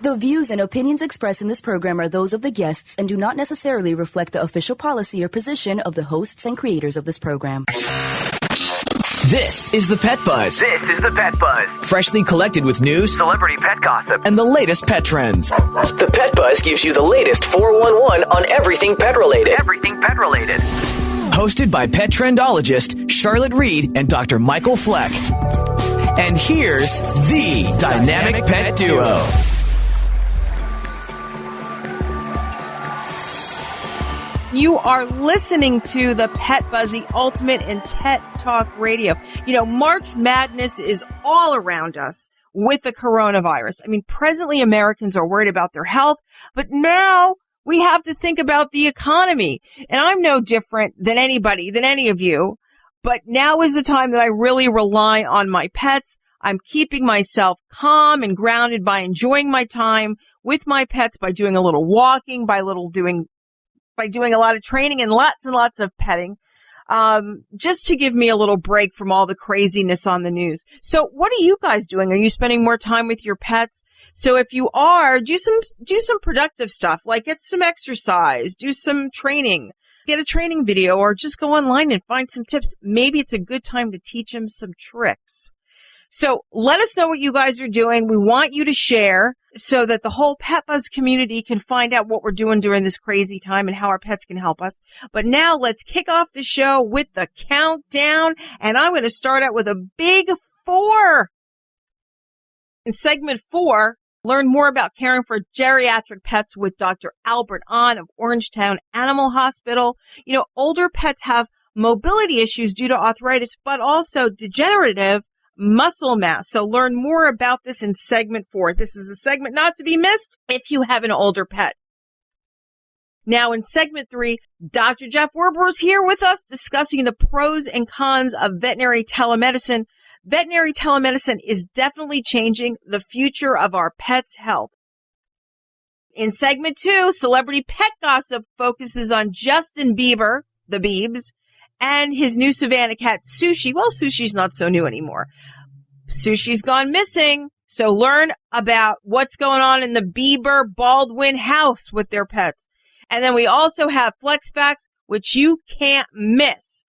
The views and opinions expressed in this program are those of the guests and do not necessarily reflect the official policy or position of the hosts and creators of this program. This is the Pet Buzz. This is the Pet Buzz. Freshly collected with news, celebrity pet gossip, and the latest pet trends. The Pet Buzz gives you the latest 411 on everything pet related. Everything pet related. Hosted by pet trendologist Charlotte Reed and Dr. Michael Fleck. And here's the Dynamic Pet Duo. You are listening to the Pet Buzz, the ultimate in pet talk radio. You know, March Madness is all around us with the coronavirus. I mean, presently Americans are worried about their health, but now we have to think about the economy. And I'm no different than anybody, than any of you, but now is the time that I really rely on my pets. I'm keeping myself calm and grounded by enjoying my time with my pets, by doing a little walking, by doing a lot of training and lots of petting, just to give me a little break from all the craziness on the news. So what are you guys doing? Are you spending more time with your pets? So if you are, do some productive stuff, like get some exercise, do some training, get a training video, or just go online and find some tips. Maybe it's a good time to teach them some tricks. So let us know what you guys are doing. We want you to share so that the whole Pet Buzz community can find out what we're doing during this crazy time and how our pets can help us. But now let's kick off the show with the countdown. And I'm going to start out with a big 4. In segment 4, learn more about caring for geriatric pets with Dr. Albert Ahn of Orangetown Animal Hospital. You know, older pets have mobility issues due to arthritis, but also degenerative muscle mass. So learn more about this in segment 4. This is a segment not to be missed if you have an older pet. Now in segment 3, Dr. Jeff Werber is here with us discussing the pros and cons of veterinary telemedicine. Veterinary telemedicine is definitely changing the future of our pets' health. In segment 2, Celebrity Pet Gossip focuses on Justin Bieber, the Biebs, and his new Savannah cat, Sushi. Well, Sushi's not so new anymore. Sushi's gone missing. So learn about what's going on in the Bieber Baldwin house with their pets. And then we also have Flex Facts, which you can't miss.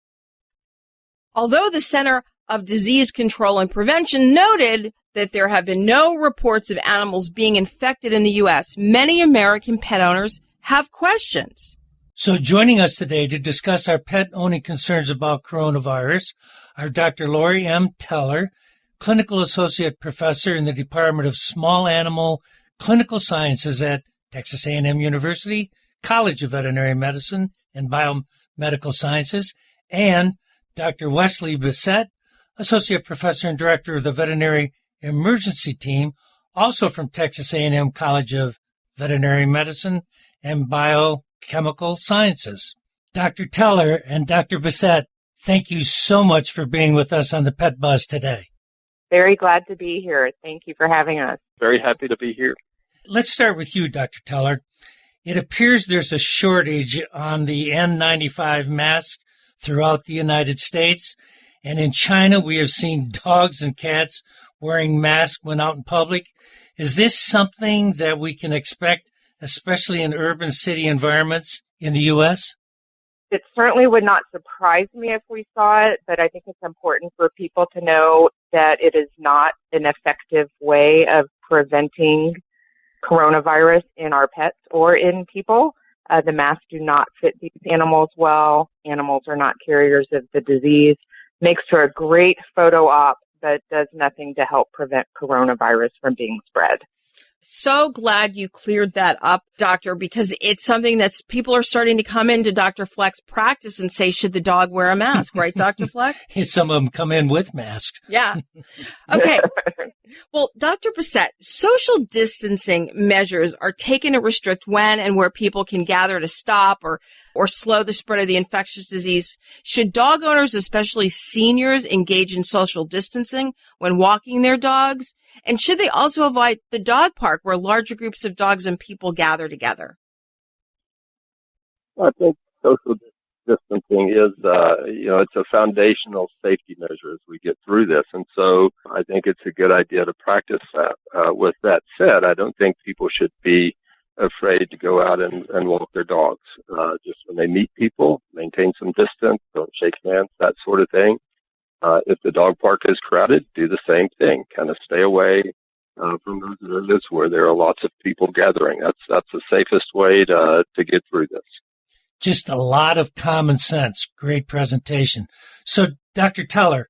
Although the Center of Disease Control and Prevention noted that there have been no reports of animals being infected in the U.S., many American pet owners have questions. So joining us today to discuss our pet-owning concerns about coronavirus are Dr. Lori M. Teller, Clinical Associate Professor in the Department of Small Animal Clinical Sciences at Texas A&M University, College of Veterinary Medicine and Biomedical Sciences, and Dr. Wesley Bissett, Associate Professor and Director of the Veterinary Emergency Team, also from Texas A&M College of Veterinary Medicine and Biochemical Sciences. Dr. Teller and Dr. Bissett, thank you so much for being with us on the Pet Buzz today. Very glad to be here. Thank you for having us. Very happy to be here. Let's start with you, Dr. Teller. It appears there's a shortage on the N95 mask throughout the United States. And in China, we have seen dogs and cats wearing masks when out in public. Is this something that we can expect, especially in urban city environments in the U.S.? It certainly would not surprise me if we saw it, but I think it's important for people to know that it is not an effective way of preventing coronavirus in our pets or in people. The masks do not fit these animals well. Animals are not carriers of the disease. Makes for a great photo op, but does nothing to help prevent coronavirus from being spread. So glad you cleared that up, doctor, because it's something that people are starting to come into Dr. Fleck's practice and say, should the dog wear a mask? Right, Dr. Fleck? Some of them come in with masks. Yeah. Okay. Well, Dr. Bissett, social distancing measures are taken to restrict when and where people can gather to stop or slow the spread of the infectious disease. Should dog owners, especially seniors, engage in social distancing when walking their dogs? And should they also avoid the dog park where larger groups of dogs and people gather together? Well, I think social distancing is, it's a foundational safety measure as we get through this. And so I think it's a good idea to practice that. With that said, I don't think people should be afraid to go out and walk their dogs. Just when they meet people, maintain some distance, don't shake hands, that sort of thing. If the dog park is crowded, do the same thing. Kind of stay away from those areas where there are lots of people gathering. That's the safest way to get through this. Just a lot of common sense. Great presentation. So, Dr. Teller,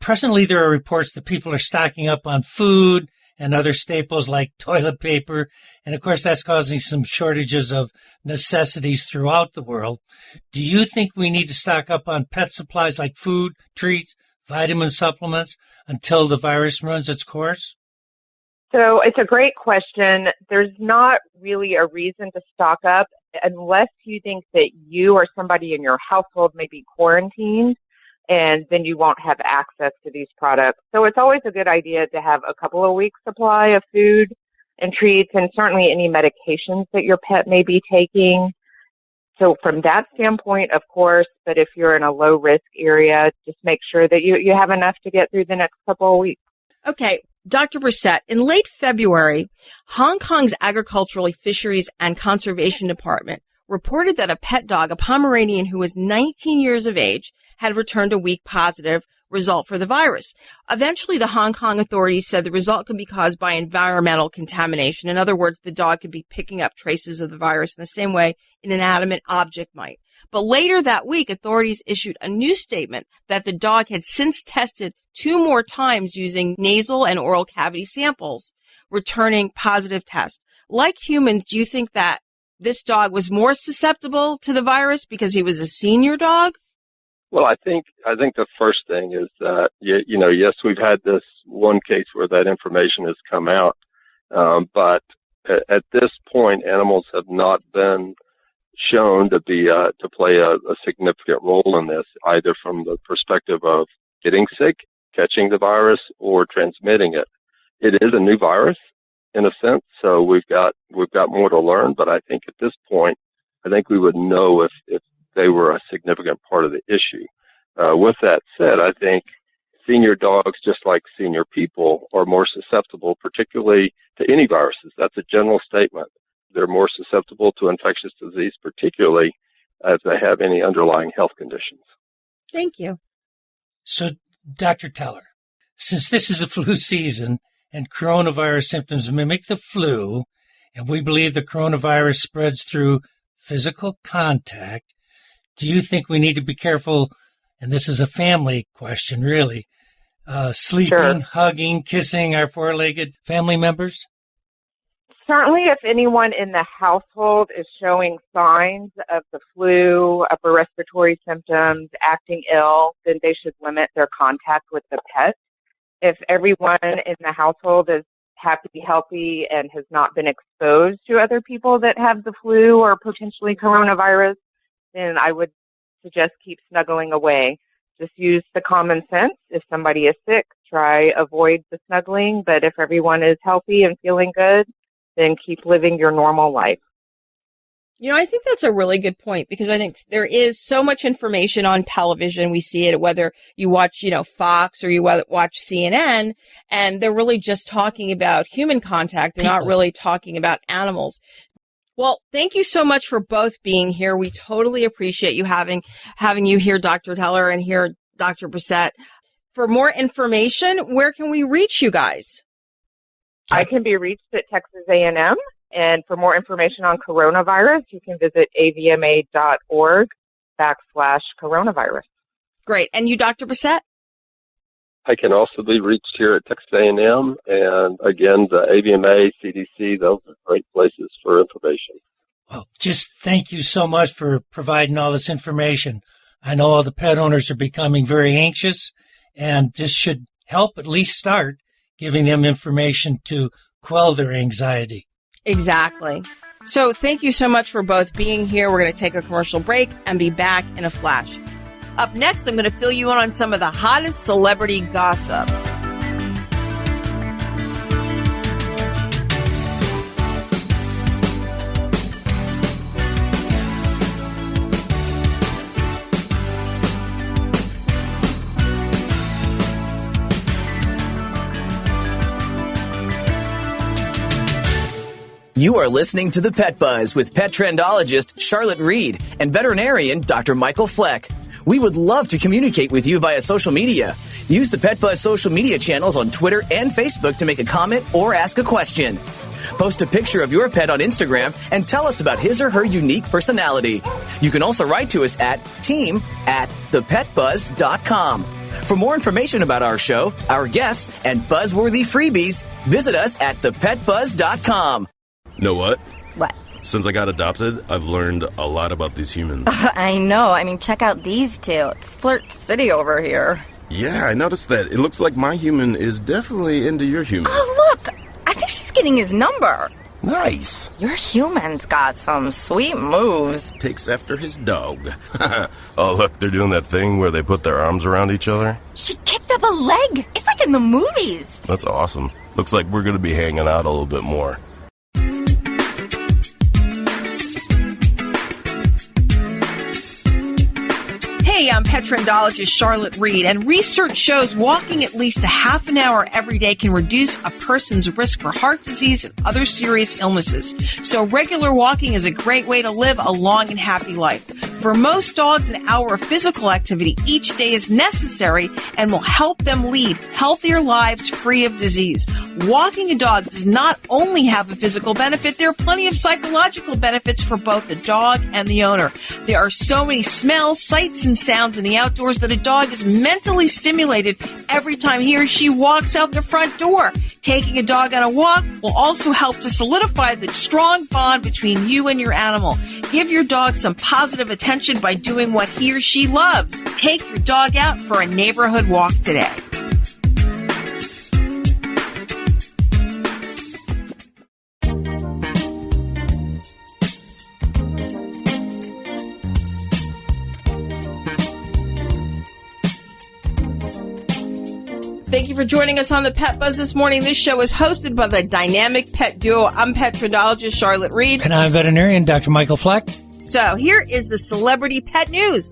presently there are reports that people are stocking up on food and other staples like toilet paper. And of course, that's causing some shortages of necessities throughout the world. Do you think we need to stock up on pet supplies like food, treats, vitamin supplements until the virus runs its course? So it's a great question. There's not really a reason to stock up unless you think that you or somebody in your household may be quarantined, and then you won't have access to these products. So it's always a good idea to have a couple of weeks supply of food and treats, and certainly any medications that your pet may be taking. So from that standpoint, of course, but if you're in a low risk area, just make sure that you have enough to get through the next couple of weeks. Okay, Dr. Brissett, in late February, Hong Kong's Agricultural Fisheries and Conservation Department reported that a pet dog, a Pomeranian who was 19 years of age, had returned a weak positive result for the virus. Eventually, the Hong Kong authorities said the result could be caused by environmental contamination. In other words, the dog could be picking up traces of the virus in the same way an inanimate object might. But later that week, authorities issued a new statement that the dog had since tested 2 more times using nasal and oral cavity samples, returning positive tests. Like humans, do you think that this dog was more susceptible to the virus because he was a senior dog? Well, I think the first thing is that, yes, we've had this one case where that information has come out, but at this point, animals have not been shown to play a significant role in this, either from the perspective of getting sick, catching the virus, or transmitting it. It is a new virus in a sense, so we've got more to learn. But I think at this point, I think we would know if they were a significant part of the issue. With that said, I think senior dogs, just like senior people, are more susceptible, particularly to any viruses. That's a general statement. They're more susceptible to infectious disease, particularly if they have any underlying health conditions. Thank you. So, Dr. Teller, since this is a flu season and coronavirus symptoms mimic the flu, and we believe the coronavirus spreads through physical contact, do you think we need to be careful, and this is a family question really, sleeping, Sure. hugging, kissing our four-legged family members? Certainly, if anyone in the household is showing signs of the flu, upper respiratory symptoms, acting ill, then they should limit their contact with the pet. If everyone in the household is happy, healthy, and has not been exposed to other people that have the flu or potentially coronavirus, then I would suggest keep snuggling away. Just use the common sense. If somebody is sick, avoid the snuggling. But if everyone is healthy and feeling good, then keep living your normal life. I think that's a really good point, because I think there is so much information on television. We see it whether you watch, Fox or you watch CNN, and they're really just talking about human contact. They're not really talking about animals. Well, thank you so much for both being here. We totally appreciate you having you here, Dr. Teller, and here, Dr. Brissett. For more information, where can we reach you guys? I can be reached at Texas A&M, and for more information on coronavirus, you can visit avma.org/coronavirus. Great. And you, Dr. Brissett? I can also be reached here at Texas A&M, and again, the AVMA, CDC, those are great places for information. Well, just thank you so much for providing all this information. I know all the pet owners are becoming very anxious, and this should help at least start giving them information to quell their anxiety. Exactly. So thank you so much for both being here. We're going to take a commercial break and be back in a flash. Up next, I'm going to fill you in on some of the hottest celebrity gossip. You are listening to The Pet Buzz with pet trendologist Charlotte Reed and veterinarian Dr. Michael Fleck. We would love to communicate with you via social media. Use the Pet Buzz social media channels on Twitter and Facebook to make a comment or ask a question. Post a picture of your pet on Instagram and tell us about his or her unique personality. You can also write to us at team@thepetbuzz.com. For more information about our show, our guests, and buzzworthy freebies, visit us at thepetbuzz.com. Know what? What? Since I got adopted, I've learned a lot about these humans. I know. I mean, check out these two. It's Flirt City over here. Yeah, I noticed that. It looks like my human is definitely into your human. Oh, look! I think she's getting his number. Nice. Your human's got some sweet moves. Takes after his dog. Oh, look, they're doing that thing where they put their arms around each other. She kicked up a leg. It's like in the movies. That's awesome. Looks like we're going to be hanging out a little bit more. Hey, I'm pet trendologist Charlotte Reed, and research shows walking at least a half an hour every day can reduce a person's risk for heart disease and other serious illnesses. So regular walking is a great way to live a long and happy life. For most dogs, an hour of physical activity each day is necessary and will help them lead healthier lives free of disease. Walking a dog does not only have a physical benefit, there are plenty of psychological benefits for both the dog and the owner. There are so many smells, sights, and sounds in the outdoors that a dog is mentally stimulated every time he or she walks out the front door. Taking a dog on a walk will also help to solidify the strong bond between you and your animal. Give your dog some positive attention by doing what he or she loves. Take your dog out for a neighborhood walk today. Thank you for joining us on the Pet Buzz this morning. This show is hosted by the dynamic pet duo. I'm pet trendologist Charlotte Reed. And I'm veterinarian Dr. Michael Fleck. So here is the celebrity pet news.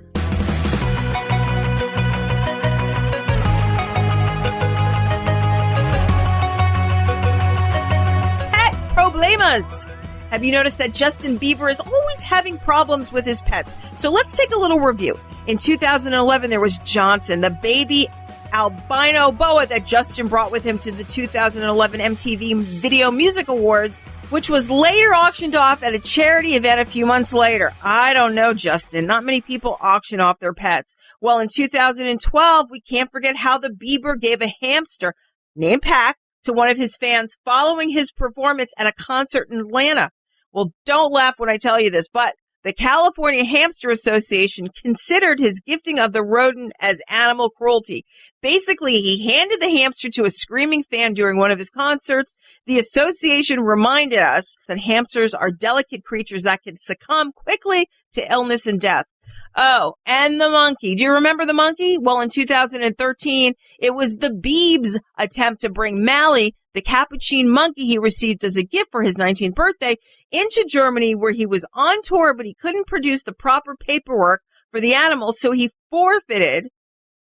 Pet problemas. Have you noticed that Justin Bieber is always having problems with his pets? So let's take a little review. In 2011, there was Johnson, the baby albino boa that Justin brought with him to the 2011 MTV Video Music Awards, which was later auctioned off at a charity event a few months later. I don't know, Justin. Not many people auction off their pets. Well, in 2012, we can't forget how the Bieber gave a hamster named Pac to one of his fans following his performance at a concert in Atlanta. Well, don't laugh when I tell you this, but the California Hamster Association considered his gifting of the rodent as animal cruelty. Basically, he handed the hamster to a screaming fan during one of his concerts. The association reminded us that hamsters are delicate creatures that can succumb quickly to illness and death. Oh, and the monkey. Do you remember the monkey? Well, in 2013, it was the Biebs' attempt to bring Mally, the capuchin monkey he received as a gift for his 19th birthday, into Germany, where he was on tour, but he couldn't produce the proper paperwork for the animal, so he forfeited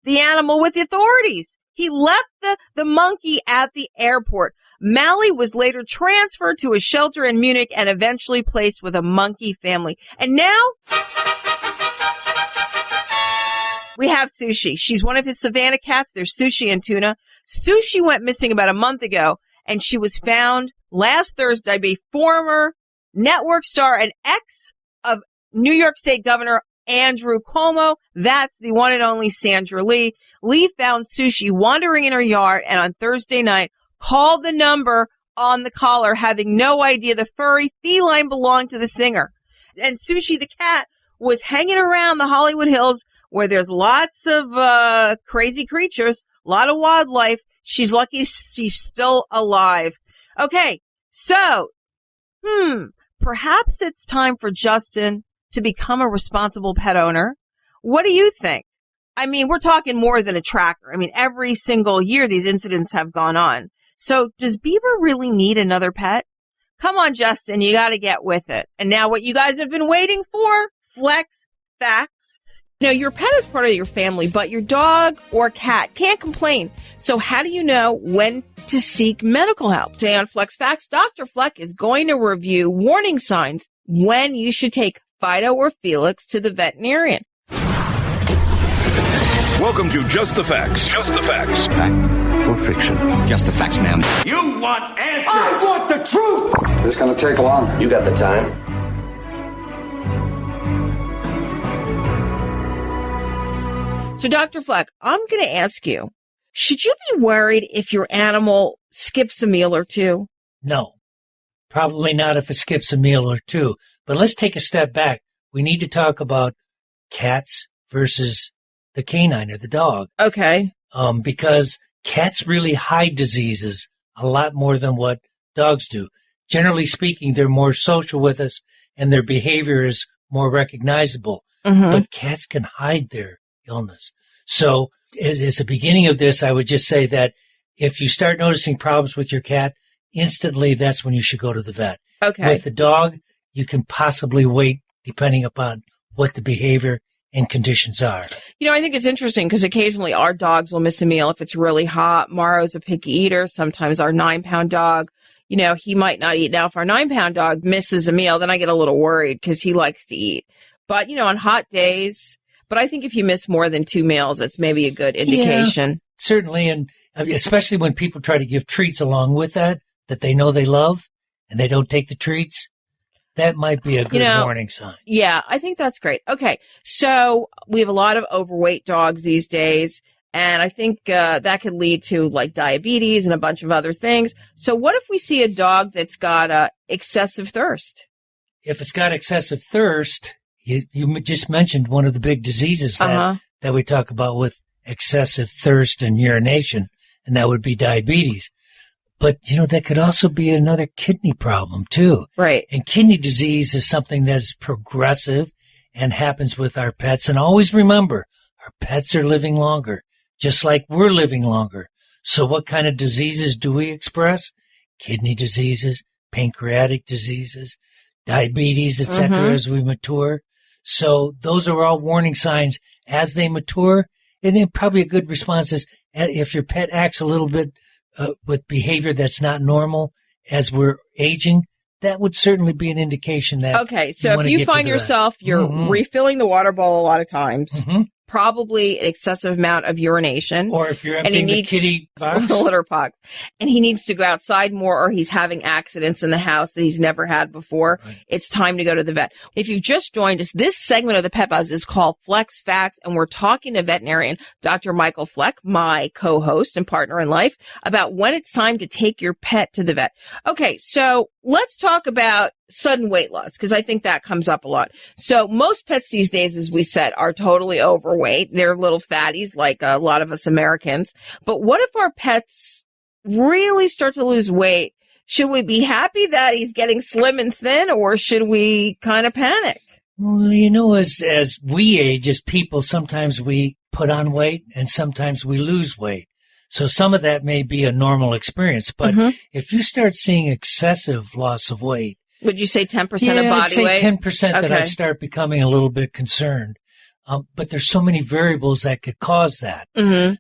the animal with the authorities. He left the monkey at the airport. Mally was later transferred to a shelter in Munich and eventually placed with a monkey family. And now we have Sushi. She's one of his Savannah cats. There's Sushi and Tuna. Sushi went missing about a month ago, and she was found last Thursday by a former network star and ex of New York State Governor Andrew Cuomo. That's the one and only Sandra Lee. Lee found Sushi wandering in her yard, and on Thursday night called the number on the collar, having no idea the furry feline belonged to the singer. And Sushi, the cat, was hanging around the Hollywood Hills, where there's lots of crazy creatures, a lot of wildlife. She's lucky she's still alive. Okay, so, perhaps it's time for Justin to become a responsible pet owner. What do you think? I mean, we're talking more than a tracker. I mean, every single year these incidents have gone on. So does Bieber really need another pet? Come on, Justin, you got to get with it. And now what you guys have been waiting for, Flex Facts. Your pet is part of your family, but your dog or cat can't complain. So how do you know when to seek medical help? Today on Flex Facts, Dr. Fleck is going to review warning signs when you should take Fido or Felix to the veterinarian. Welcome to Just the Facts. Just the Facts. Fact or fiction? Just the facts, ma'am. You want answers! I want the truth! This is going to take long. You got the time? So, Dr. Fleck, I'm going to ask you, should you be worried if your animal skips a meal or two? No, probably not if it skips a meal or two. But let's take a step back. We need to talk about cats versus the canine or the dog. Okay. Because cats really hide diseases a lot more than what dogs do. Generally speaking, they're more social with us and their behavior is more recognizable. Mm-hmm. But cats can hide their illness. So as the beginning of this, I would just say that if you start noticing problems with your cat, instantly that's when you should go to the vet. Okay. With the dog, you can possibly wait depending upon what the behavior and conditions are. I think it's interesting because occasionally our dogs will miss a meal if it's really hot. Morrow's a picky eater. Sometimes our 9-pound dog, he might not eat. Now, if our 9-pound dog misses a meal, then I get a little worried because he likes to eat. But, on hot days, but I think if you miss more than 2 meals, that's maybe a good indication. Yeah, certainly. And especially when people try to give treats along with that they know they love and they don't take the treats, that might be a good warning sign. Yeah, I think that's great. Okay. So we have a lot of overweight dogs these days. And I think that could lead to like diabetes and a bunch of other things. So what if we see a dog that's got excessive thirst? If it's got excessive thirst, you just mentioned one of the big diseases that we talk about with excessive thirst and urination, and that would be diabetes. But, that could also be another kidney problem, too. Right. And kidney disease is something that is progressive and happens with our pets. And always remember, our pets are living longer, just like we're living longer. So what kind of diseases do we express? Kidney diseases, pancreatic diseases, diabetes, etc. as we mature. So those are all warning signs as they mature. And then probably a good response is if your pet acts a little bit with behavior that's not normal as we're aging, that would certainly be an indication that. Okay, so if you find yourself, you're refilling the water bowl a lot of times, probably an excessive amount of urination. Or if you're emptying the kitty box. The litter box. And he needs to go outside more, or he's having accidents in the house that he's never had before. Right. It's time to go to the vet. If you've just joined us, this segment of the Pet Buzz is called Flex Facts, and we're talking to veterinarian Dr. Michael Fleck, my co-host and partner in life, about when it's time to take your pet to the vet. Okay, so let's talk about sudden weight loss, because I think that comes up a lot. So most pets these days, as we said, are totally overweight. They're little fatties like a lot of us Americans. But what if our pets really start to lose weight? Should we be happy that he's getting slim and thin, or should we kind of panic? Well, as we age, as people, sometimes we put on weight and sometimes we lose weight. So some of that may be a normal experience. But if you start seeing excessive loss of weight, would you say 10% of body weight? I'd say 10% that I'd start becoming a little bit concerned. But there's so many variables that could cause that.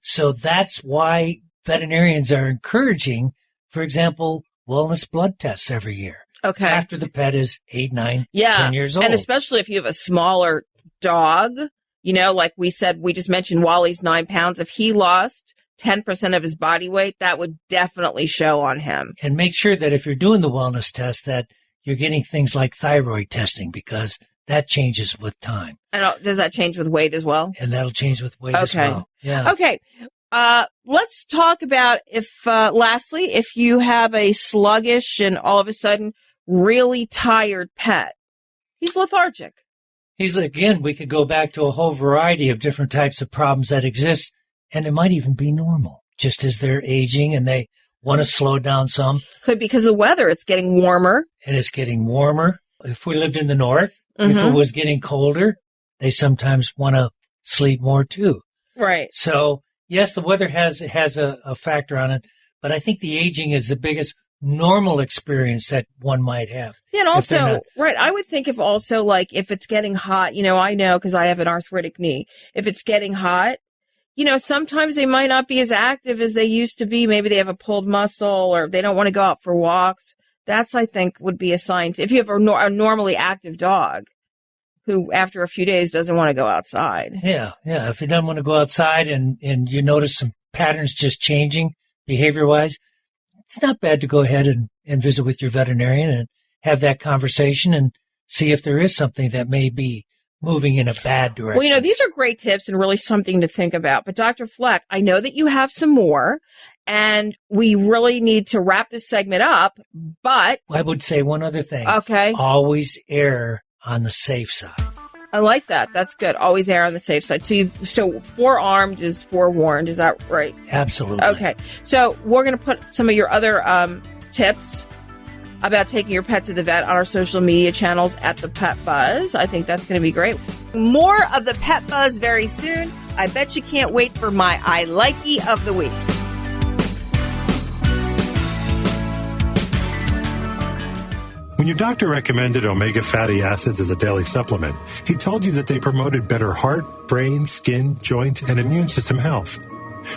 So that's why veterinarians are encouraging, for example, wellness blood tests every year. Okay. After the pet is 8, 9, 10 years old. And especially if you have a smaller dog, like we said, we just mentioned Wally's 9 pounds. If he lost 10% of his body weight, that would definitely show on him. And make sure that if you're doing the wellness test, that you're getting things like thyroid testing, because that changes with time. And does that change with weight as well? And that'll change with weight as well. Yeah. Okay. Let's talk about lastly, if you have a sluggish and all of a sudden really tired pet, he's lethargic. Again, we could go back to a whole variety of different types of problems that exist, and it might even be normal, just as they're aging and they want to slow down some. Could be because of the weather. It's getting warmer. And it's getting warmer. If we lived in the north, if it was getting colder, they sometimes want to sleep more too. Right. So, yes, the weather has a factor on it, but I think the aging is the biggest. normal experience that one might have. Yeah, and also, right, I would think if also, like, if it's getting hot, I know because I have an arthritic knee. If it's getting hot, sometimes they might not be as active as they used to be. Maybe they have a pulled muscle or they don't want to go out for walks. That's, I think, would be a sign. If you have a normally active dog who, after a few days, doesn't want to go outside. Yeah. If he doesn't want to go outside and you notice some patterns just changing behavior-wise, it's not bad to go ahead and visit with your veterinarian and have that conversation and see if there is something that may be moving in a bad direction. Well, these are great tips and really something to think about. But Dr. Fleck, I know that you have some more, and we really need to wrap this segment up, but... I would say one other thing. Okay. Always err on the safe side. I like that. That's good. Always err on the safe side. So forearmed is forewarned. Is that right? Absolutely. Okay. So we're going to put some of your other tips about taking your pet to the vet on our social media channels at ThePetBuzz. I think that's going to be great. More of the Pet Buzz very soon. I bet you can't wait for my I Likey of the week. When your doctor recommended omega fatty acids as a daily supplement, he told you that they promoted better heart, brain, skin, joint, and immune system health.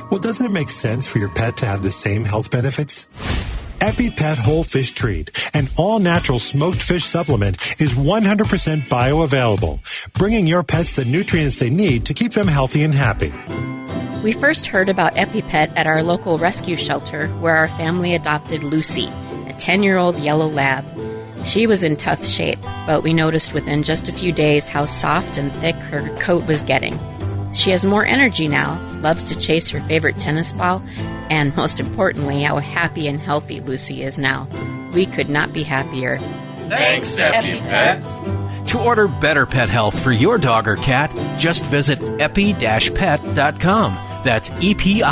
Well, doesn't it make sense for your pet to have the same health benefits? EpiPet Whole Fish Treat, an all-natural smoked fish supplement, is 100% bioavailable, bringing your pets the nutrients they need to keep them healthy and happy. We first heard about EpiPet at our local rescue shelter where our family adopted Lucy, a 10-year-old yellow lab. She was in tough shape, but we noticed within just a few days how soft and thick her coat was getting. She has more energy now, loves to chase her favorite tennis ball, and most importantly, how happy and healthy Lucy is now. We could not be happier. Thanks, EpiPet. To order better pet health for your dog or cat, just visit epi-pet.com. That's epi-pet.com.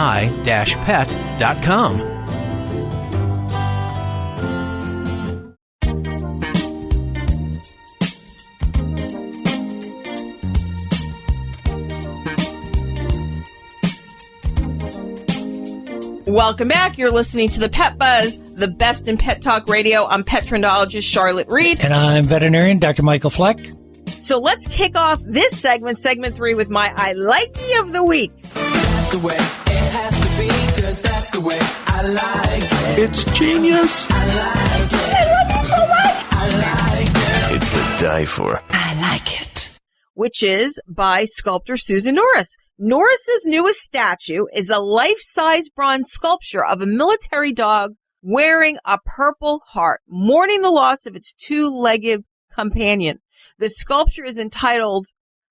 Welcome back. You're listening to the Pet Buzz, the best in pet talk radio. I'm pet trendologist Charlotte Reed. And I'm veterinarian Dr. Michael Fleck. So let's kick off this segment 3, with my I Likey of the week. That's the way it has to be, 'cause that's the way I like it. It's genius. I like it. I love it so much. I like it. It's to die for. I like it. Which is by sculptor Susan Norris. Norris's newest statue is a life-size bronze sculpture of a military dog wearing a purple heart, mourning the loss of its two-legged companion. The sculpture is entitled,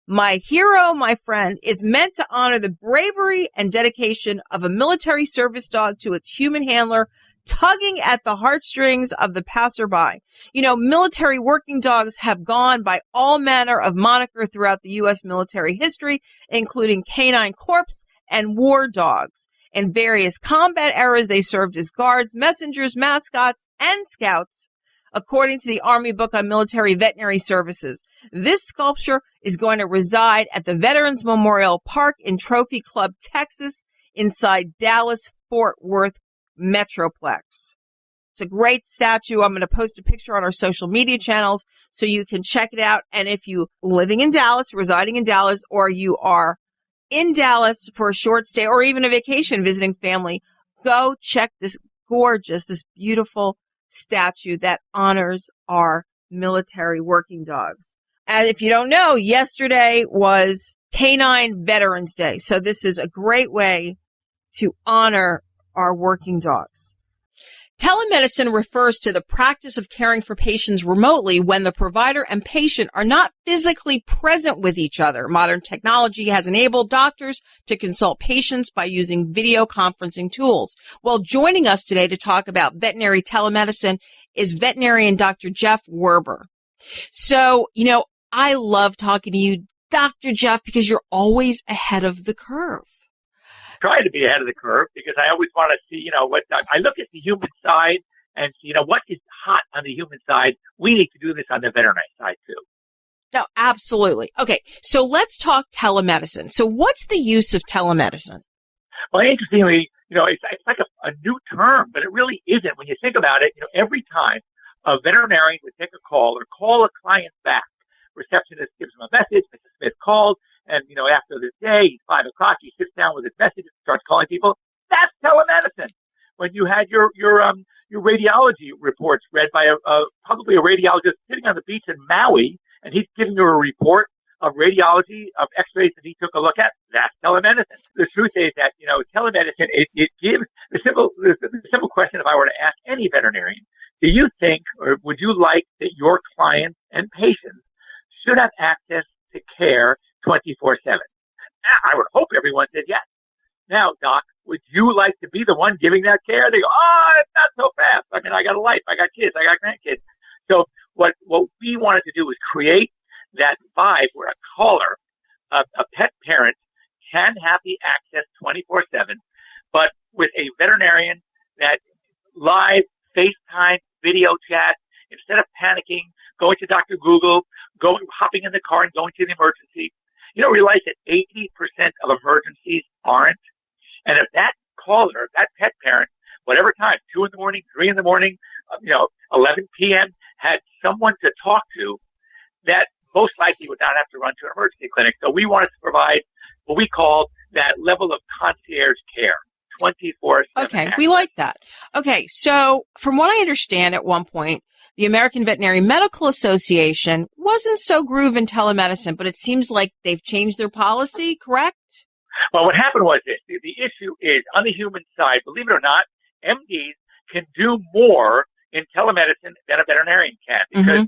"My Hero, My Friend," is meant to honor the bravery and dedication of a military service dog to its human handler, tugging at the heartstrings of the passerby. Military working dogs have gone by all manner of moniker throughout the U.S. military history, including canine corps and war dogs. In various combat eras, they served as guards, messengers, mascots, and scouts, according to the Army Book on Military Veterinary Services. This sculpture is going to reside at the Veterans Memorial Park in Trophy Club, Texas, inside Dallas-Fort Worth Metroplex. It's a great statue. I'm going to post a picture on our social media channels so you can check it out. And if you living in Dallas, residing in Dallas, or you are in Dallas for a short stay or even a vacation visiting family, go check this gorgeous, this beautiful statue that honors our military working dogs. And if you don't know, yesterday was Canine Veterans Day. So this is a great way to honor our working dogs. Telemedicine refers to the practice of caring for patients remotely when the provider and patient are not physically present with each other. Modern technology has enabled doctors to consult patients by using video conferencing tools. Well, joining us today to talk about veterinary telemedicine is veterinarian Dr. Jeff Werber. So, I love talking to you, Dr. Jeff, because you're always ahead of the curve. Try to be ahead of the curve because I always want to see, what I look at the human side and, what is hot on the human side. We need to do this on the veterinary side too. No, absolutely. Okay. So let's talk telemedicine. So what's the use of telemedicine? Well, interestingly, it's like a new term, but it really isn't. When you think about it, every time a veterinarian would take a call or call a client back, receptionist gives him a message, Mrs. Smith called, and, after the day, 5 o'clock, he sits down with his message and starts calling people. That's telemedicine. When you had your radiology reports read by probably a radiologist sitting on the beach in Maui, and he's giving you a report of radiology, of x-rays that he took a look at, that's telemedicine. The truth is that, telemedicine, it gives the simple question if I were to ask any veterinarian, do you think or would you like that your clients and patients should have access to care 24/7? I would hope everyone said yes. Now, Doc, would you like to be the one giving that care? They go, it's not so fast. I mean, I got a life. I got kids. I got grandkids. So what we wanted to do was create that vibe where a caller, a pet parent, can have the access 24/7, but with a veterinarian that live FaceTime video chat, instead of panicking, going to Dr. Google, hopping in the car and going to the emergency. Realize that 80% of emergencies aren't. And if that caller, that pet parent, whatever time, 2 in the morning, 3 in the morning, 11 p.m., had someone to talk to, that most likely would not have to run to an emergency clinic. So we wanted to provide what we call that level of concierge care, 24/7. Okay, access. we like that. Okay, so from what I understand at one point, the American Veterinary Medical Association wasn't so groove in telemedicine, but it seems like they've changed their policy, correct? Well, what happened was this. The issue is, on the human side, believe it or not, MDs can do more in telemedicine than a veterinarian can, because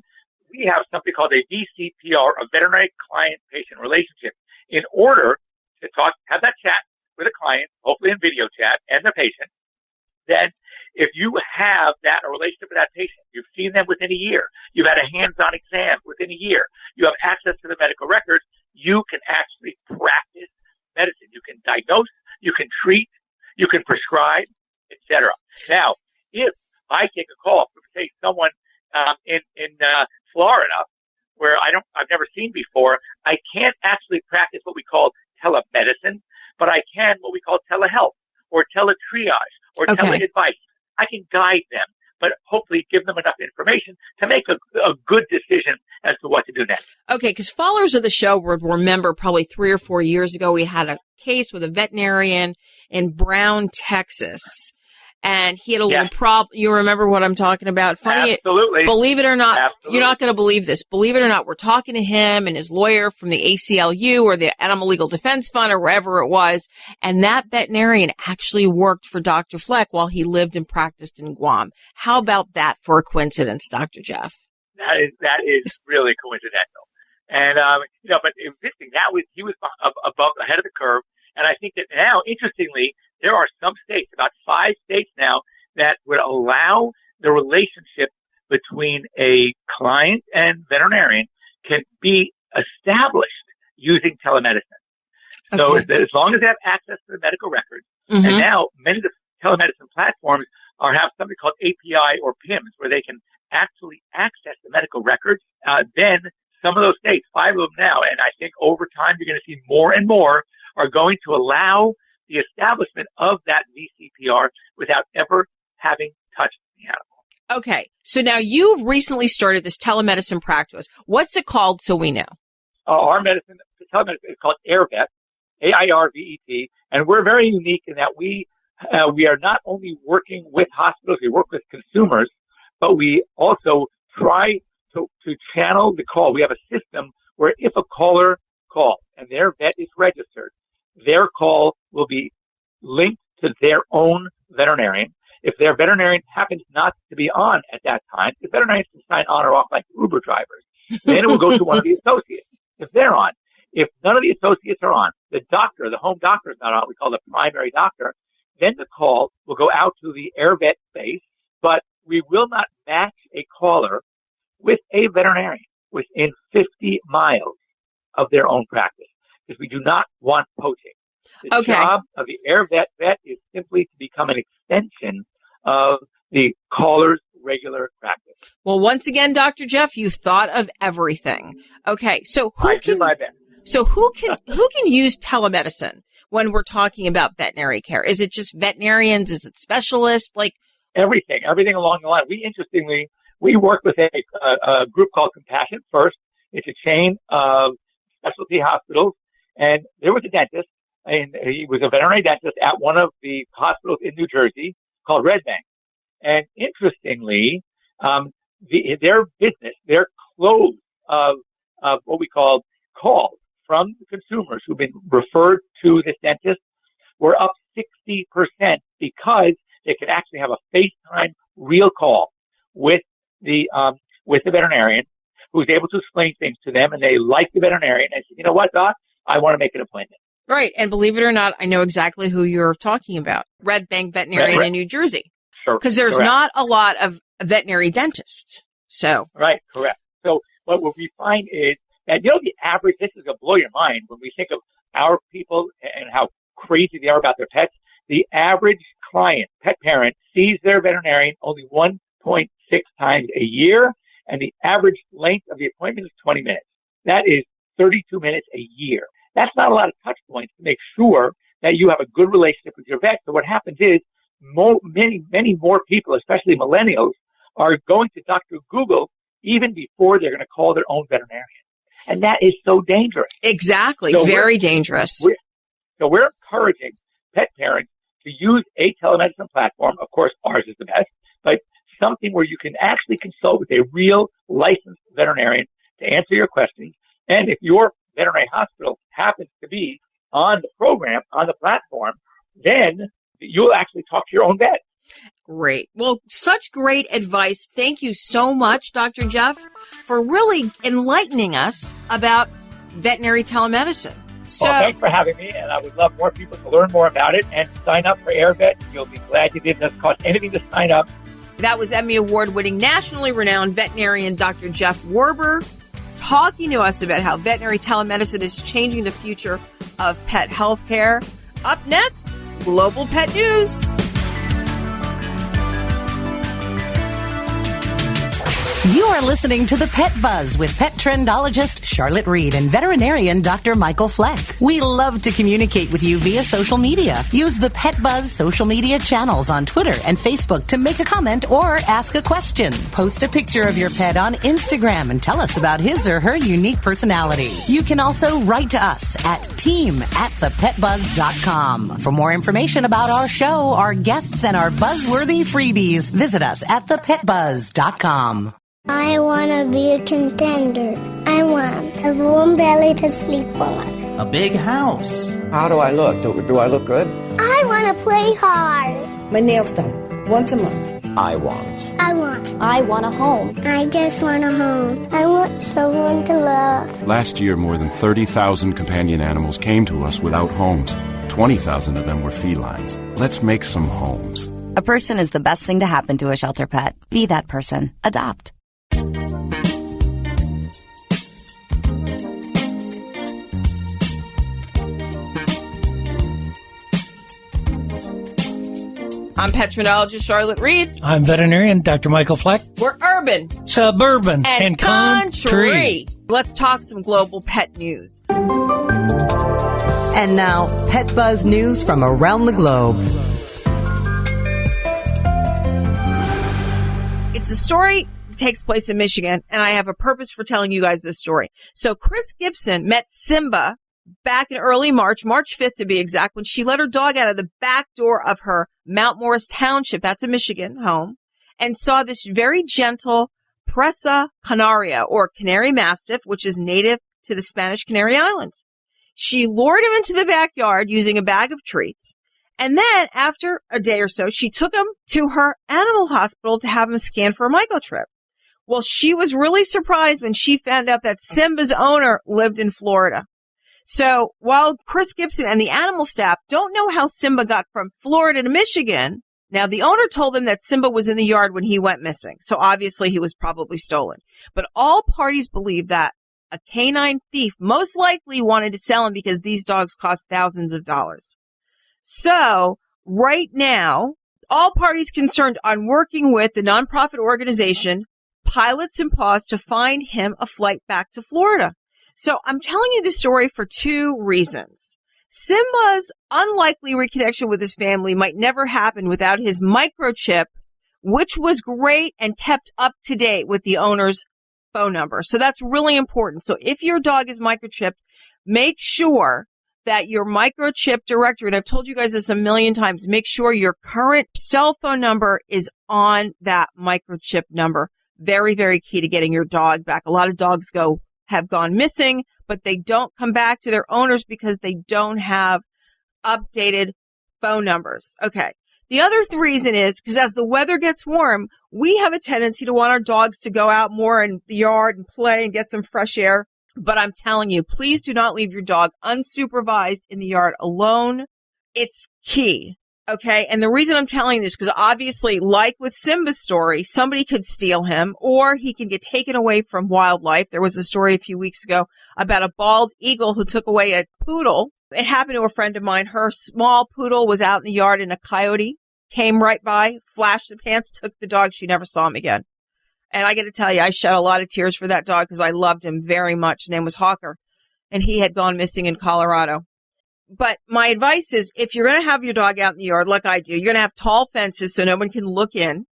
we have something called a VCPR, a veterinary client-patient relationship. In order to have that chat with a client, hopefully in video chat, and the patient, then if you have a relationship with that patient, you've seen them within a year, you've had a hands-on exam within a year, you have access to the medical records, you can actually practice medicine. You can diagnose, you can treat, you can prescribe, etc. Now, if I take a call from, say, someone in Florida, where I've never seen before, I can't actually practice what we call telemedicine, but I can what we call telehealth or teletriage or teleadvice. I can guide them, but hopefully give them enough information to make a good decision as to what to do next. Okay, because followers of the show would remember probably 3 or 4 years ago, we had a case with a veterinarian in Brown, Texas. And he had a little problem. You remember what I'm talking about? Funny. Absolutely. Believe it or not, Absolutely. You're not going to believe this. Believe it or not, we're talking to him and his lawyer from the ACLU or the Animal Legal Defense Fund or wherever it was. And that veterinarian actually worked for Dr. Fleck while he lived and practiced in Guam. How about that for a coincidence, Dr. Jeff? That is really coincidental. And, but interesting, he was ahead of the curve. And I think that now, interestingly, there are some states, about 5 states now, that would allow the relationship between a client and veterinarian can be established using telemedicine. So as long as they have access to the medical records, and now many of the telemedicine platforms have something called API or PIMS, where they can actually access the medical records, then some of those states, 5 of them now, and I think over time you're going to see more and more, are going to allow the establishment of that VCPR without ever having touched the animal. Okay, so now you've recently started this telemedicine practice. What's it called so we know? Our telemedicine is called AirVet, AIRVET, and we're very unique in that we are not only working with hospitals, we work with consumers, but we also try to channel the call. We have a system where if a caller calls and their vet is registered, their call will be linked to their own veterinarian. If their veterinarian happens not to be on at that time, the veterinarians can sign on or off like Uber drivers. Then it will go to one of the associates if they're on. If none of the associates are on, the home doctor is not on, we call the primary doctor, then the call will go out to the AirVet space, but we will not match a caller with a veterinarian within 50 miles of their own practice, because we do not want poaching. The job of the AirVet vet is simply to become an extension of the caller's regular practice. Well, once again, Dr. Jeff, you've thought of everything. Okay, so who can use telemedicine when we're talking about veterinary care? Is it just veterinarians? Is it specialists? Like everything along the line. We work with a group called Compassion First. It's a chain of specialty hospitals, and there was a dentist, and he was a veterinary dentist at one of the hospitals in New Jersey called Red Bank. And interestingly, their business, their close of what we call calls from the consumers who've been referred to this dentist were up 60% because they could actually have a FaceTime real call with the veterinarian who's able to explain things to them, and they like the veterinarian and say, you know what, doc, I want to make an appointment. Right. And believe it or not, I know exactly who you're talking about. Red Bank Veterinarian in New Jersey. Sure. Because there's not a lot of veterinary dentists. So. Right. Correct. So what we find is that, the average, this is going to blow your mind when we think of our people and how crazy they are about their pets. The average client, pet parent, sees their veterinarian only 1.6 times a year, and the average length of the appointment is 20 minutes. That is 32 minutes a year. That's not a lot of touch points to make sure that you have a good relationship with your vet. So what happens is many more people, especially millennials, are going to Dr. Google even before they're going to call their own veterinarian. And that is so dangerous. Exactly. So very dangerous. We're encouraging pet parents to use a telemedicine platform. Of course, ours is the best, but something where you can actually consult with a real licensed veterinarian to answer your questions. And if your veterinary hospital happens to be on the program, on the platform, then you'll actually talk to your own vet. Great. Well, such great advice. Thank you so much, Dr. Jeff, for really enlightening us about veterinary telemedicine. So, well, thanks for having me, and I would love more people to learn more about it and sign up for AirVet. You'll be glad you did. It doesn't cost anything to sign up. That was Emmy Award-winning, nationally renowned veterinarian Dr. Jeff Warber talking to us about how veterinary telemedicine is changing the future of pet healthcare. Up next, Global Pet News. You are listening to The Pet Buzz with pet trendologist Charlotte Reed and veterinarian Dr. Michael Fleck. We love to communicate with you via social media. Use The Pet Buzz social media channels on Twitter and Facebook to make a comment or ask a question. Post a picture of your pet on Instagram and tell us about his or her unique personality. You can also write to us at team@thepetbuzz.com. For more information about our show, our guests, and our buzzworthy freebies, visit us at thepetbuzz.com. I want to be a contender. I want a warm belly to sleep on. A big house. How do I look? Do I look good? I want to play hard. My nails done once a month. I want a home. I just want a home. I want someone to love. Last year, more than 30,000 companion animals came to us without homes. 20,000 of them were felines. Let's make some homes. A person is the best thing to happen to a shelter pet. Be that person. Adopt. I'm pet trendologist Charlotte Reed. I'm veterinarian Dr. Michael Fleck. We're urban, suburban, and country. Let's talk some global pet news. And now, Pet Buzz news from around the globe. It's a story that takes place in Michigan, and I have a purpose for telling you guys this story. So Chris Gibson met Simba back in early March 5th to be exact, when she let her dog out of the back door of her Mount Morris Township, that's a Michigan home, and saw this very gentle Presa Canaria, or Canary Mastiff, which is native to the Spanish Canary Islands. She lured him into the backyard using a bag of treats. And then after a day or so, she took him to her animal hospital to have him scanned for a microchip. Well, she was really surprised when she found out that Simba's owner lived in Florida. So while Chris Gibson and the animal staff don't know how Simba got from Florida to Michigan, now the owner told them that Simba was in the yard when he went missing. So obviously he was probably stolen. But all parties believe that a canine thief most likely wanted to sell him because these dogs cost thousands of dollars. So right now, all parties concerned are working with the nonprofit organization Pilots and Paws to find him a flight back to Florida. So I'm telling you this story for two reasons. Simba's unlikely reconnection with his family might never happen without his microchip, which was great and kept up to date with the owner's phone number. So that's really important. So if your dog is microchipped, make sure that your microchip directory, and I've told you guys this a million times, make sure your current cell phone number is on that microchip number. Very, very key to getting your dog back. A lot of dogs have gone missing, but they don't come back to their owners because they don't have updated phone numbers. Okay. The other reason is because as the weather gets warm, we have a tendency to want our dogs to go out more in the yard and play and get some fresh air. But I'm telling you, please do not leave your dog unsupervised in the yard alone. It's key. Okay. And the reason I'm telling this, because obviously, like with Simba's story, somebody could steal him or he can get taken away from wildlife. There was a story a few weeks ago about a bald eagle who took away a poodle. It happened to a friend of mine. Her small poodle was out in the yard and a coyote came right by, flashed the pants, took the dog. She never saw him again. And I got to tell you, I shed a lot of tears for that dog because I loved him very much. His name was Hawker, and he had gone missing in Colorado. But my advice is if you're going to have your dog out in the yard like I do, you're going to have tall fences so no one can look in.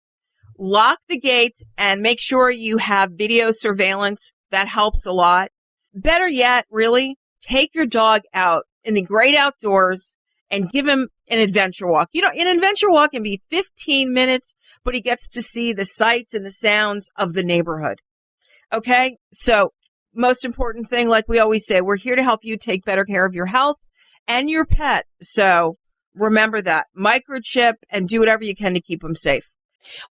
Lock the gates and make sure you have video surveillance. That helps a lot. Better yet, really, take your dog out in the great outdoors and give him an adventure walk. You know, an adventure walk can be 15 minutes, but he gets to see the sights and the sounds of the neighborhood. Okay? So, most important thing, like we always say, we're here to help you take better care of your health and your pet. So, remember that. Microchip and do whatever you can to keep them safe.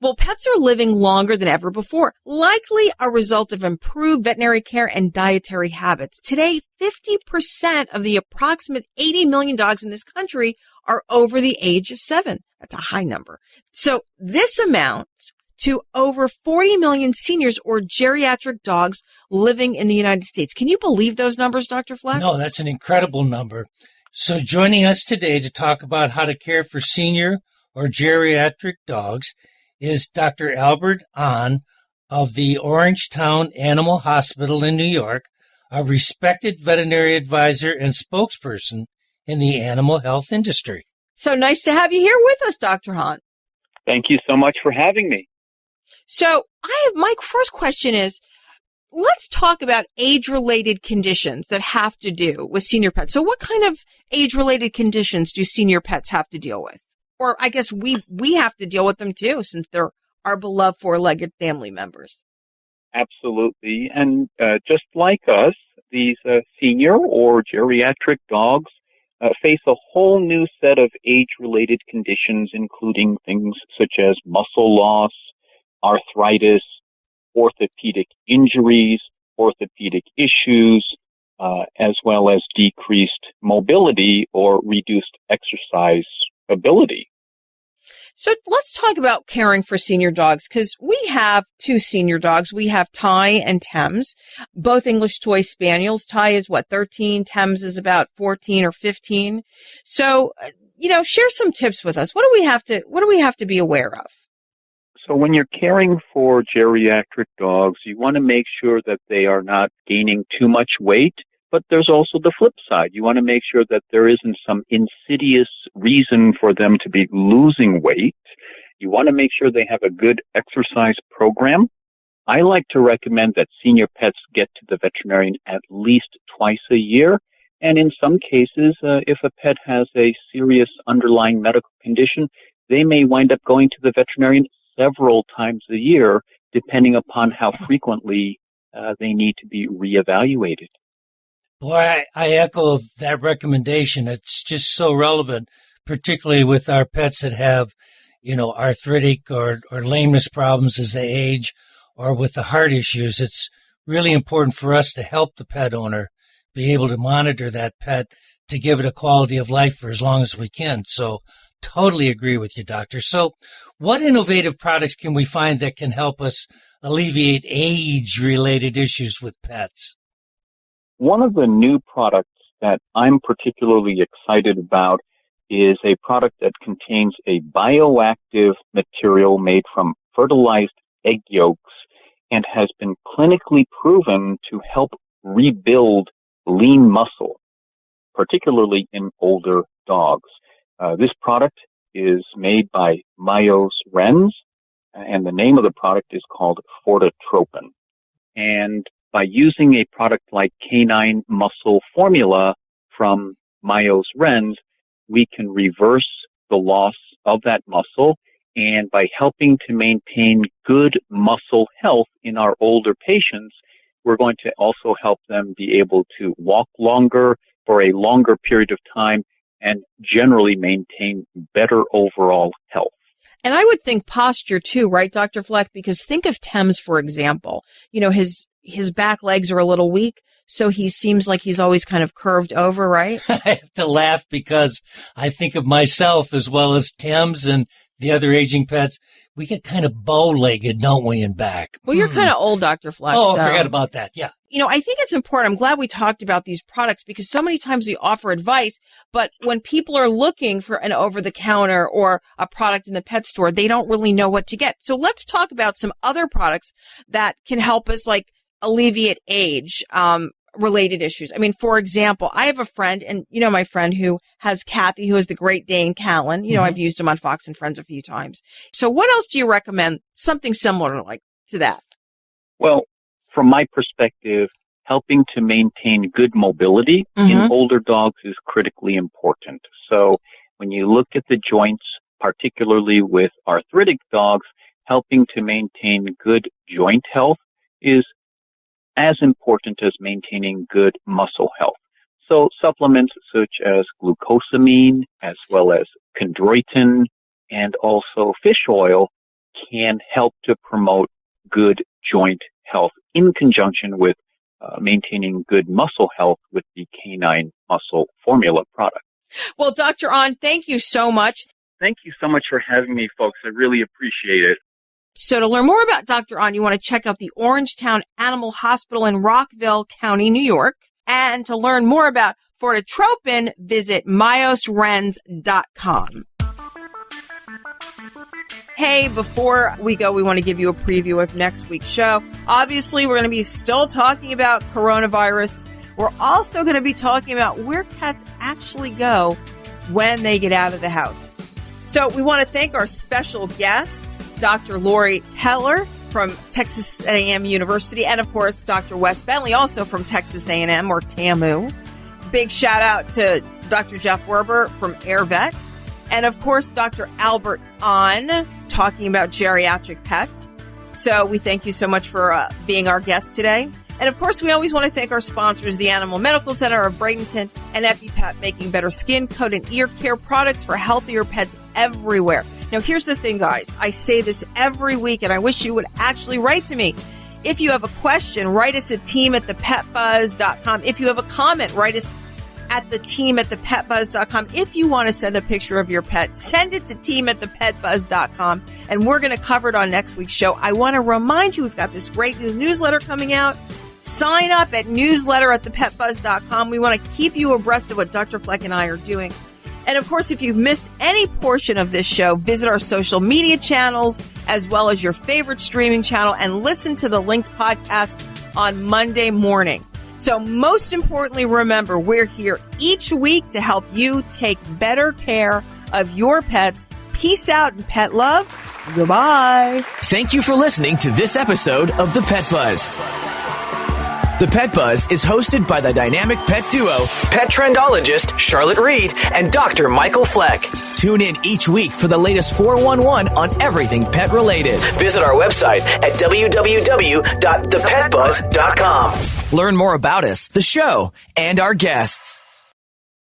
Well, pets are living longer than ever before, likely a result of improved veterinary care and dietary habits. Today, 50% of the approximate 80 million dogs in this country are over the age of 7. That's a high number. So this amounts to over 40 million seniors or geriatric dogs living in the United States. Can you believe those numbers, Dr. Fleck? No, that's an incredible number. So joining us today to talk about how to care for senior or geriatric dogs is Dr. Albert Ahn of the Orangetown Animal Hospital in New York, a respected veterinary advisor and spokesperson in the animal health industry. So nice to have you here with us, Dr. Hahn. Thank you so much for having me. So my first question is, let's talk about age-related conditions that have to do with senior pets. So what kind of age-related conditions do senior pets have to deal with? Or I guess we have to deal with them too, since they're our beloved four-legged family members. Absolutely. And just like us, these senior or geriatric dogs face a whole new set of age-related conditions, including things such as muscle loss, arthritis, orthopedic injuries, orthopedic issues, as well as decreased mobility or reduced exercise ability. So let's talk about caring for senior dogs, because we have two senior dogs. We have Ty and Thames, both English toy spaniels. Ty is 13, Thames is about 14 or 15. So, share some tips with us. What do we have to be aware of? So when you're caring for geriatric dogs, you want to make sure that they are not gaining too much weight. But there's also the flip side. You want to make sure that there isn't some insidious reason for them to be losing weight. You want to make sure they have a good exercise program. I like to recommend that senior pets get to the veterinarian at least twice a year. And in some cases, if a pet has a serious underlying medical condition, they may wind up going to the veterinarian several times a year, depending upon how frequently they need to be reevaluated. Boy, I echo that recommendation. It's just so relevant, particularly with our pets that have, arthritic or lameness problems as they age, or with the heart issues. It's really important for us to help the pet owner be able to monitor that pet to give it a quality of life for as long as we can. So totally agree with you, doctor. So what innovative products can we find that can help us alleviate age-related issues with pets? One of the new products that I'm particularly excited about is a product that contains a bioactive material made from fertilized egg yolks and has been clinically proven to help rebuild lean muscle. particularly in older dogs. This product is made by Myos Rens, and the name of the product is called Fortatropin. And by using a product like Canine Muscle Formula from Myos Rens, we can reverse the loss of that muscle, and by helping to maintain good muscle health in our older patients, we're going to also help them be able to walk longer for a longer period of time and generally maintain better overall health. And I would think posture too, right, Dr. Fleck? Because think of Thames, for example. You know, his back legs are a little weak, so he seems like he's always kind of curved over, right? I have to laugh because I think of myself as well as Tim's and the other aging pets. We get kind of bow-legged, don't we, in back? Well, you're kind of old, Dr. Fleck. Oh, so. I forgot about that. Yeah. You know, I think it's important. I'm glad we talked about these products because so many times we offer advice, but when people are looking for an over-the-counter or a product in the pet store, they don't really know what to get. So let's talk about some other products that can help us, like, alleviate age related issues. I mean, for example, I have a friend, and you know my friend who has Kathy, who is the Great Dane Callan. You know, I've used him on Fox and Friends a few times. So what else do you recommend? Something similar to that? Well, from my perspective, helping to maintain good mobility in older dogs is critically important. So when you look at the joints, particularly with arthritic dogs, helping to maintain good joint health is as important as maintaining good muscle health. So supplements such as glucosamine, as well as chondroitin, and also fish oil can help to promote good joint health in conjunction with maintaining good muscle health with the Canine Muscle Formula product. Well, Dr. Ahn, thank you so much. Thank you so much for having me, folks. I really appreciate it. So to learn more about Dr. Ahn, you want to check out the Orangetown Animal Hospital in Rockville County, New York. And to learn more about Fortatropin, visit myosrens.com. Hey, before we go, we want to give you a preview of next week's show. Obviously, we're going to be still talking about coronavirus. We're also going to be talking about where pets actually go when they get out of the house. So we want to thank our special guest, Dr. Lori Teller from Texas A&M University, and of course, Dr. Wes Bentley, also from Texas A&M, or TAMU. Big shout out to Dr. Jeff Werber from AirVet, and of course, Dr. Albert Ahn, talking about geriatric pets. So we thank you so much for being our guest today. And of course, we always want to thank our sponsors, the Animal Medical Center of Bradenton and EpiPet, making better skin, coat, and ear care products for healthier pets everywhere. Now, here's the thing, guys. I say this every week, and I wish you would actually write to me. If you have a question, write us at team@thepetbuzz.com. If you have a comment, write us at the team@thepetbuzz.com. If you want to send a picture of your pet, send it to team@thepetbuzz.com, and we're going to cover it on next week's show. I want to remind you, we've got this great new newsletter coming out. Sign up at newsletter@thepetbuzz.com. We want to keep you abreast of what Dr. Fleck and I are doing. And of course, if you've missed any portion of this show, visit our social media channels as well as your favorite streaming channel and listen to the linked podcast on Monday morning. So most importantly, remember, we're here each week to help you take better care of your pets. Peace out and pet love. Goodbye. Thank you for listening to this episode of The Pet Buzz. The Pet Buzz is hosted by the dynamic pet duo, pet trendologist Charlotte Reed and Dr. Michael Fleck. Tune in each week for the latest 411 on everything pet related. Visit our website at www.thepetbuzz.com. Learn more about us, the show, and our guests.